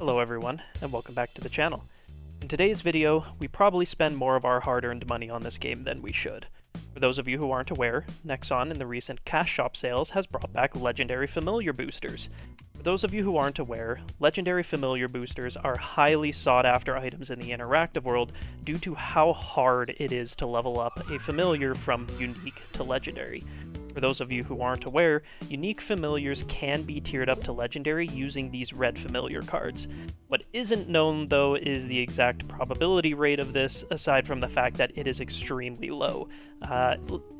Hello everyone, and welcome back to the channel. In today's video, we probably spend more of our hard-earned money on this game than we should. For those of you who aren't aware, Nexon in the recent cash shop sales has brought back legendary familiar boosters. For those of you who aren't aware, legendary familiar boosters are highly sought-after items in the interactive world due to how hard it is to level up a familiar from unique to legendary. For those of you who aren't aware, unique familiars can be tiered up to legendary using these red familiar cards. What isn't known, though, is the exact probability rate of this, aside from the fact that it is extremely low.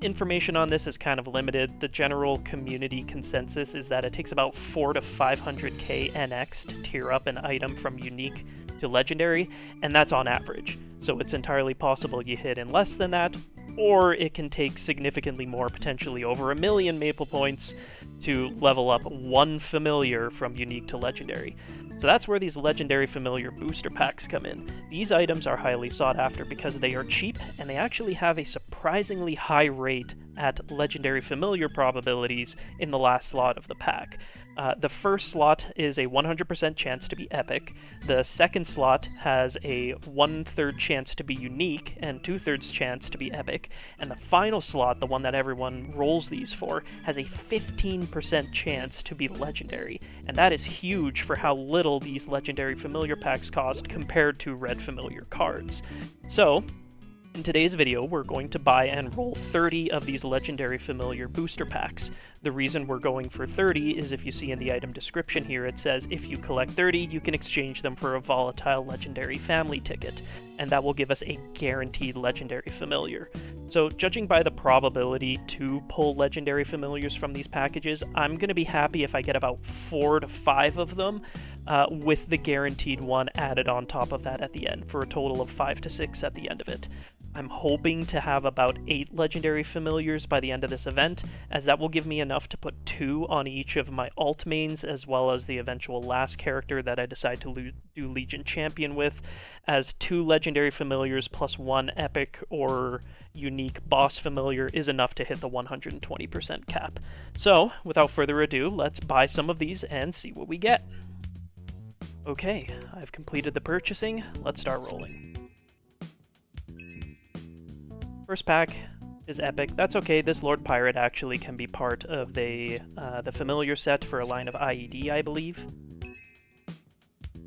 Information on this is kind of limited. The general community consensus is that it takes about 4 to 500k NX to tier up an item from unique to legendary, and that's on average. So it's entirely possible you hit in less than that, or it can take significantly more, potentially over 1 million maple points, to level up one familiar from unique to legendary. So that's where these legendary familiar booster packs come in. These items are highly sought after because they are cheap, and they actually have a surprisingly high rate at legendary familiar probabilities in the last slot of the pack. The first slot is a 100% chance to be epic. The second slot has a 1/3 chance to be unique and 2/3 chance to be epic. And the final slot, the one that everyone rolls these for, has a 15% chance to be legendary. And that is huge for how little these legendary familiar packs cost compared to red familiar cards. So, in today's video, we're going to buy and roll 30 of these legendary familiar booster packs. The reason we're going for 30 is if you see in the item description here, it says if you collect 30, you can exchange them for a volatile legendary family ticket, and that will give us a guaranteed legendary familiar. So judging by the probability to pull legendary familiars from these packages, I'm going to be happy if I get about 4 to 5 of them, with the guaranteed one added on top of that at the end, for a total of 5 to 6 at the end of it. I'm hoping to have about 8 legendary familiars by the end of this event, as that will give me enough to put 2 on each of my alt mains, as well as the eventual last character that I decide to do Legion Champion with, as 2 legendary familiars plus 1 epic or unique boss familiar is enough to hit the 120% cap. So, without further ado, let's buy some of these and see what we get. Okay, I've completed the purchasing. Let's start rolling. First pack is epic. That's okay, this Lord Pirate actually can be part of the familiar set for a line of IED, I believe.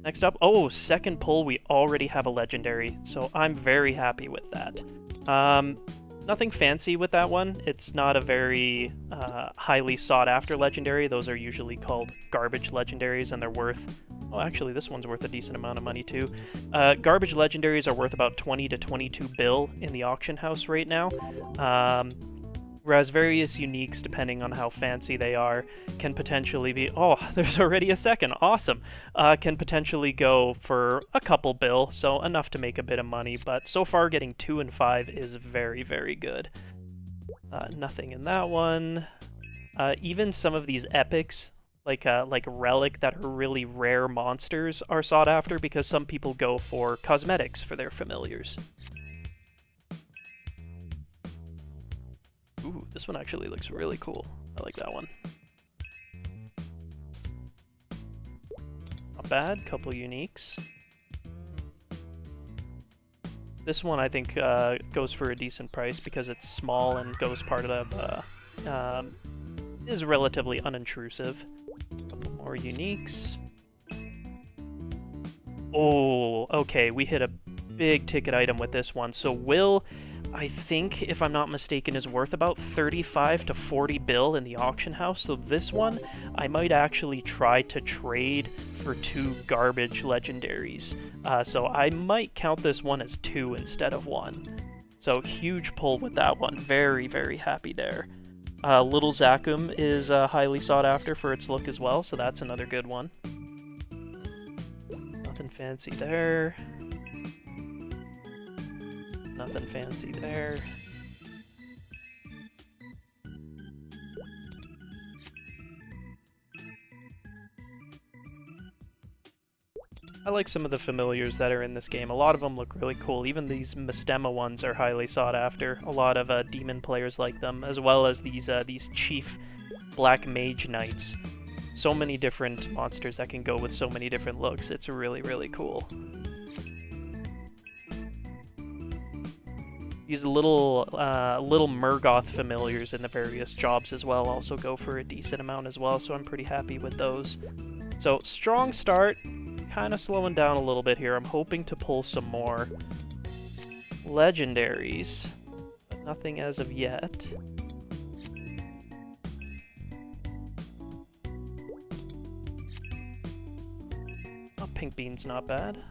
Next up, oh, second pull, we already have a legendary, so I'm very happy with that. Nothing fancy with that one. It's not a very highly sought after legendary. Those are usually called garbage legendaries, and they're worth... Oh, actually, this one's worth a decent amount of money, too. Garbage legendaries are worth about 20 to 22 bill in the auction house right now. Whereas various uniques, depending on how fancy they are, can potentially be... Oh, there's already a second. Awesome. Can potentially go for a couple bill, so enough to make a bit of money. But so far, getting 2 and 5 is very, very good. Nothing in that one. Even some of these epics, like Relic, that are really rare monsters, are sought after because some people go for cosmetics for their familiars. Ooh, this one actually looks really cool. I like that one. Not bad, couple uniques. This one I think goes for a decent price because it's small and goes part of is relatively unintrusive. Couple more uniques. Oh, okay, we hit a big ticket item with this one. So Will, I think, if I'm not mistaken, is worth about 35 to 40 bill in the auction house. So this one, I might actually try to trade for 2 garbage legendaries. So I might count this one as 2 instead of 1. So huge pull with that one. Very, very happy there. Little Zakum is highly sought after for its look as well, so that's another good one. Nothing fancy there. Nothing fancy there. I like some of the familiars that are in this game. A lot of them look really cool. Even these Mastema ones are highly sought after. A lot of demon players like them, as well as these chief Black Mage Knights. so many different monsters that can go with so many different looks. It's really, really cool. These little Murgoth familiars in the various jobs as well also go for a decent amount as well, so I'm pretty happy with those. So, strong start, kind of slowing down a little bit here. I'm hoping to pull some more legendaries, but nothing as of yet. Oh, pink bean's not bad.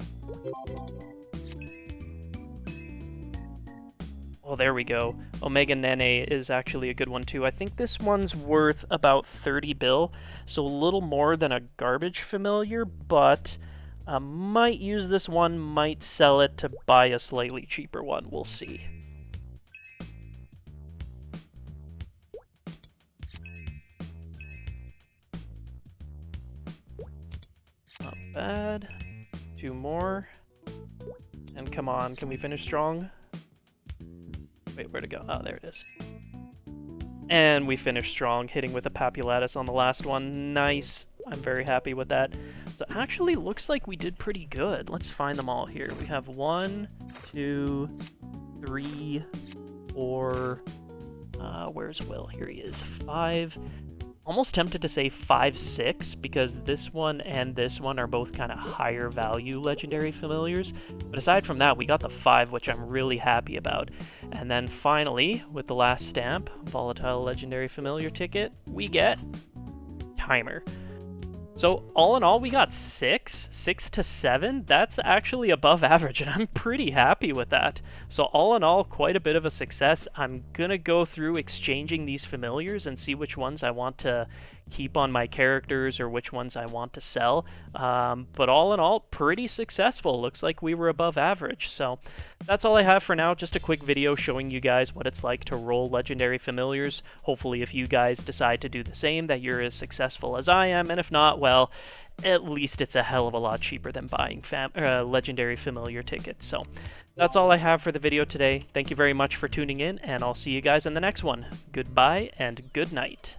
Oh, there we go. Omega Nene is actually a good one too. I think this one's worth about 30 bill, so a little more than a garbage familiar, but might use this one, might sell it to buy a slightly cheaper one. We'll see. Not bad. 2 more. And come on, can we finish strong? Wait, where'd it go? Oh, there it is. And we finished strong, hitting with a Papulatus on the last one. Nice. I'm very happy with that. So it actually looks like we did pretty good. Let's find them all here. We have 1, 2, 3, 4... where's Will? Here he is. 5... Almost tempted to say 5, 6, because this one and this one are both kind of higher value legendary familiars. But aside from that, we got the 5, which I'm really happy about. And then finally, with the last stamp, volatile legendary familiar ticket, we get Timer. So all in all, we got 6 to 7. That's actually above average, and I'm pretty happy with that. So all in all, quite a bit of a success. I'm gonna go through exchanging these familiars and see which ones I want to keep on my characters or which ones I want to sell. But all in all, pretty successful. Looks like we were above average. So that's all I have for now. Just a quick video showing you guys what it's like to roll legendary familiars. Hopefully if you guys decide to do the same, that you're as successful as I am. And if not, well, at least it's a hell of a lot cheaper than buying legendary familiar tickets. So that's all I have for the video today. Thank you very much for tuning in, and I'll see you guys in the next one. Goodbye and good night.